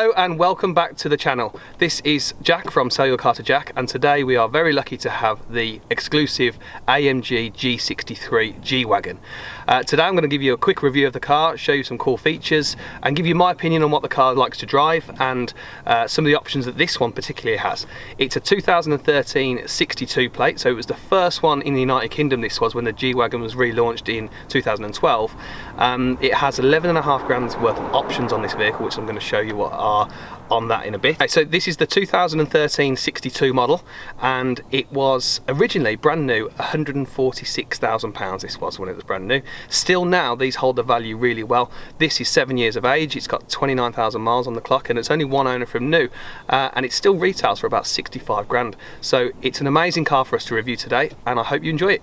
Hello and welcome back to the channel. This is Jack from Sell Your Car to Jack, and today we are very lucky to have the exclusive AMG G63 G Wagon. Today I'm going to give you a quick review of the car, show you some cool features and give you my opinion on what the car likes to drive and some of the options that this one particularly has. It's a 2013 62 plate, so it was the first one in the United Kingdom. This was when the G Wagon was relaunched in 2012. It has 11.5 grand worth of options on this vehicle, which I'm going to show you what are on that in a bit. Okay, so this is the 2013 62 model, and it was originally brand new, £146,000 this was when it was brand new. Still now these hold the value really well. This is 7 years of age, it's got 29,000 miles on the clock, and it's only one owner from new, and it still retails for about 65 grand. So it's an amazing car for us to review today, and I hope you enjoy it.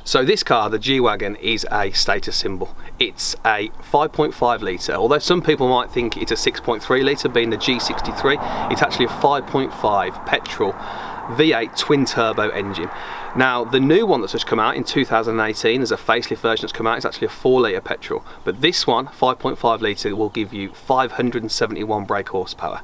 So this car, the G Wagon, is a status symbol. It's a 5.5 litre, although some people might think it's a 6.3 litre being the G63. It's actually a 5.5 petrol V8 twin turbo engine. Now the new one that's just come out in 2018, there's a facelift version that's come out, it's actually a 4 litre petrol, but this one, 5.5 litre, will give you 571 brake horsepower.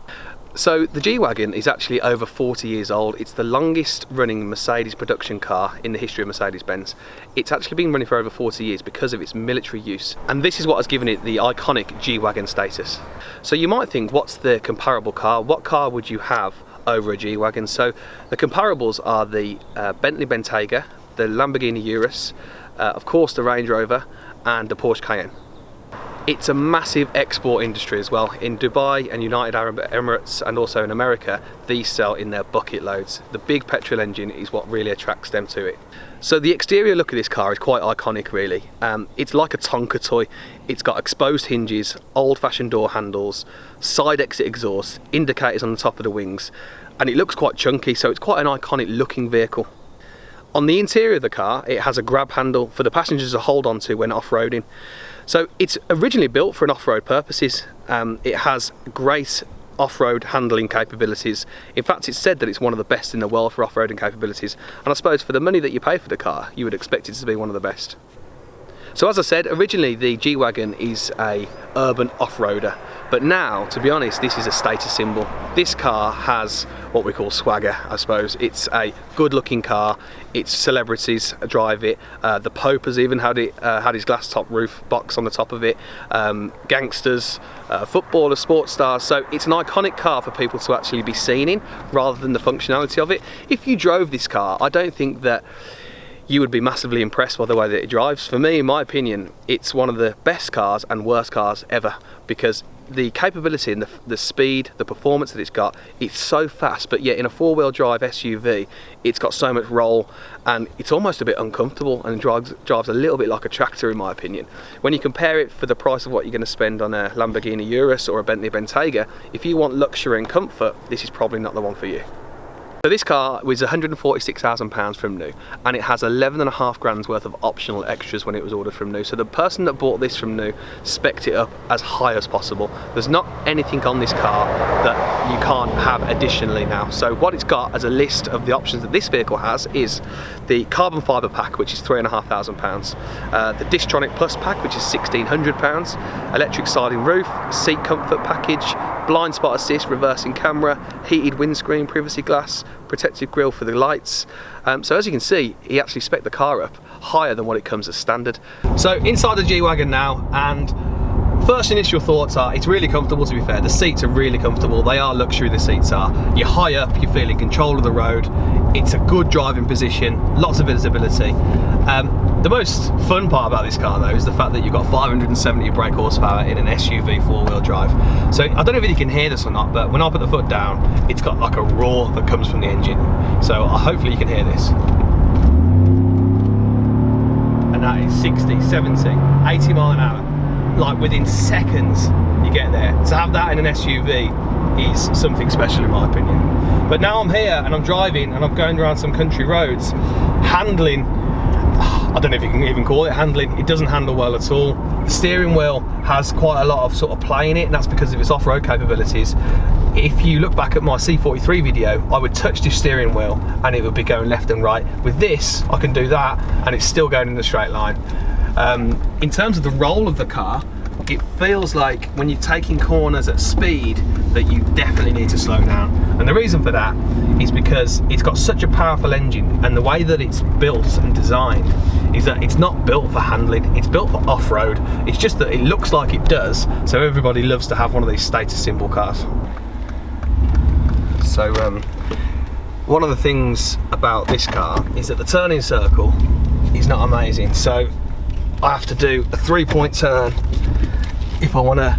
So the G Wagon is actually over 40 years old. It's the longest running Mercedes production car in the history of Mercedes-Benz. It's actually been running for over 40 years because of its military use, and this is what has given it the iconic G Wagon status. So you might think, what's the comparable car? What car would you have over a G Wagon? So the comparables are the Bentley Bentayga, the Lamborghini Urus, of course the Range Rover, and the Porsche Cayenne. It's a massive export industry as well. In Dubai and United Arab Emirates and also in America, these sell in their bucket loads. The big petrol engine is what really attracts them to it. So the exterior look of this car is quite iconic really. It's like a Tonka toy. It's got exposed hinges, old-fashioned door handles, side exit exhaust, indicators on the top of the wings, and it looks quite chunky, so it's quite an iconic looking vehicle. On the interior of the car, it has a grab handle for the passengers to hold on to when off-roading. So it's originally built for an off-road purposes. It has great off-road handling capabilities. In fact, it's said that it's one of the best in the world for off-roading capabilities. And I suppose for the money that you pay for the car, you would expect it to be one of the best. So as I said, originally the G Wagon is a urban off-roader, but now, to be honest, this is a status symbol. This car has what we call swagger, I suppose. It's a good-looking car. It's celebrities drive it. The Pope has even had his glass top roof box on the top of it. Gangsters, footballers, sports stars. So it's an iconic car for people to actually be seen in, rather than the functionality of it. If you drove this car, I don't think that you would be massively impressed by the way that it drives. For me, in my opinion, it's one of the best cars and worst cars ever, because the capability and the speed, the performance that it's so fast, but yet in a four-wheel drive SUV, it's got so much roll, and it's almost a bit uncomfortable and drives a little bit like a tractor in my opinion. When you compare it for the price of what you're going to spend on a Lamborghini Urus or a Bentley Bentayga, if you want luxury and comfort, this is probably not the one for you. So this car was £146,000 from new, and it has 11.5 grand's worth of optional extras when it was ordered from new. So the person that bought this from new spec'd it up as high as possible. There's not anything on this car that you can't have additionally now. So what it's got as a list of the options that this vehicle has is the carbon fibre pack, which is £3,500, the Distronic Plus pack, which is £1,600, electric sliding roof, seat comfort package, blind spot assist, reversing camera, heated windscreen, privacy glass, protective grille for the lights. So as you can see, he actually spec'd the car up higher than what it comes as standard. So inside the G Wagon now, and first initial thoughts are it's really comfortable. To be fair, the seats are really comfortable. They are luxury, the seats are. You're high up, you feel in control of the road. It's a good driving position, lots of visibility. The most fun part about this car though is the fact that you've got 570 brake horsepower in an SUV four-wheel drive. So I don't know if you can hear this or not, but when I put the foot down, it's got like a roar that comes from the engine. So hopefully you can hear this. And that is 60, 70, 80 mile an hour. Like within seconds you get there. To have that in an SUV is something special in my opinion. But now I'm here and I'm driving and I'm going around some country roads, handling, I don't know if you can even call it handling, it doesn't handle well at all. The steering wheel has quite a lot of sort of play in it, and that's because of its off-road capabilities. If you look back at my C43 video, I would touch the steering wheel and it would be going left and right. With this, I can do that and it's still going in a straight line. In terms of the roll of the car, it feels like when you're taking corners at speed that you definitely need to slow down. And the reason for that is because it's got such a powerful engine, and the way that it's built and designed is that it's not built for handling, it's built for off-road. It's just that it looks like it does, so everybody loves to have one of these status symbol cars. So one of the things about this car is that the turning circle is not amazing, so I have to do a 3-point turn if I want to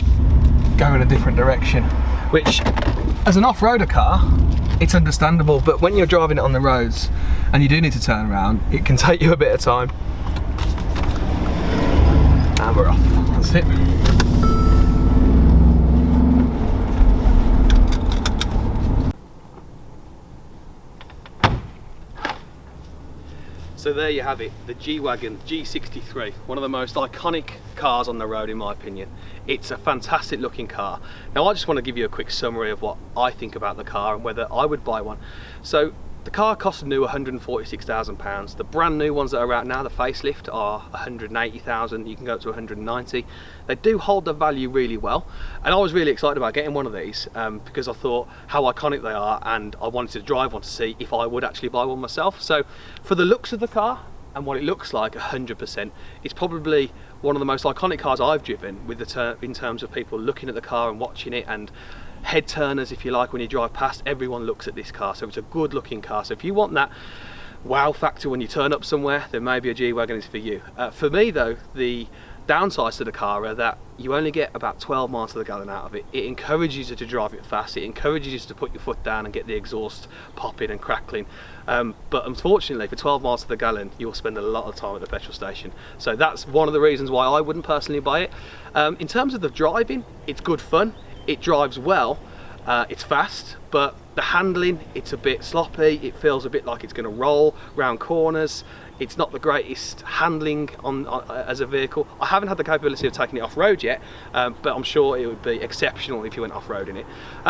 go in a different direction, which as an off-roader car it's understandable, but when you're driving it on the roads and you do need to turn around, it can take you a bit of time. And we're off. That's it. So there you have it, the G Wagon G63, one of the most iconic cars on the road in my opinion. It's a fantastic looking car. Now I just want to give you a quick summary of what I think about the car and whether I would buy one. So the car costs new £146,000. The brand new ones that are out now, the facelift, are £180,000. You can go up to 190. They do hold the value really well, and I was really excited about getting one of these because I thought how iconic they are, and I wanted to drive one to see if I would actually buy one myself. So for the looks of the car and what it looks like, 100%, it's probably one of the most iconic cars I've driven with in terms of people looking at the car and watching it, and head turners, if you like, when you drive past, everyone looks at this car. So it's a good looking car. So if you want that wow factor when you turn up somewhere, then maybe a G Wagon is for you. For me though, the downsides to the car are that you only get about 12 miles to the gallon out of it. It encourages you to drive it fast, it encourages you to put your foot down and get the exhaust popping and crackling, but unfortunately for 12 miles to the gallon you'll spend a lot of time at the petrol station. So that's one of the reasons why I wouldn't personally buy it. In terms of the driving, it's good fun, it drives well, it's fast, but the handling, it's a bit sloppy, it feels a bit like it's going to roll round corners. It's not the greatest handling as a vehicle. I haven't had the capability of taking it off-road yet, but I'm sure it would be exceptional if you went off-road in it.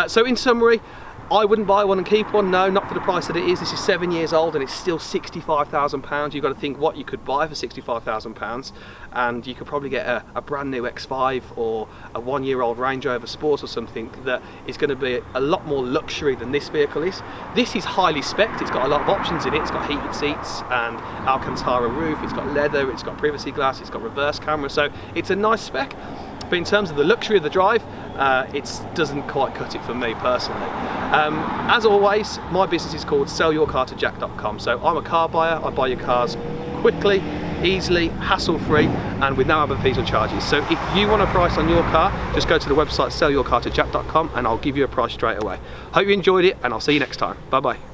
So in summary, I wouldn't buy one and keep one, no, not for the price that it is. This is 7 years old and it's still £65,000. You've got to think what you could buy for £65,000, and you could probably get a brand new X5 or a 1-year-old Range Rover Sport or something that is going to be a lot more luxury than this vehicle is. This is highly spec'd, it's got a lot of options in it. It's got heated seats and Alcantara roof, it's got leather, it's got privacy glass, it's got reverse camera, so it's a nice spec. But in terms of the luxury of the drive, it doesn't quite cut it for me personally. As always, my business is called sellyourcar2jack.com. So I'm a car buyer, I buy your cars quickly, easily, hassle-free, and with no other fees or charges. So if you want a price on your car, just go to the website sellyourcar2jack.com and I'll give you a price straight away. Hope you enjoyed it, and I'll see you next time. Bye bye.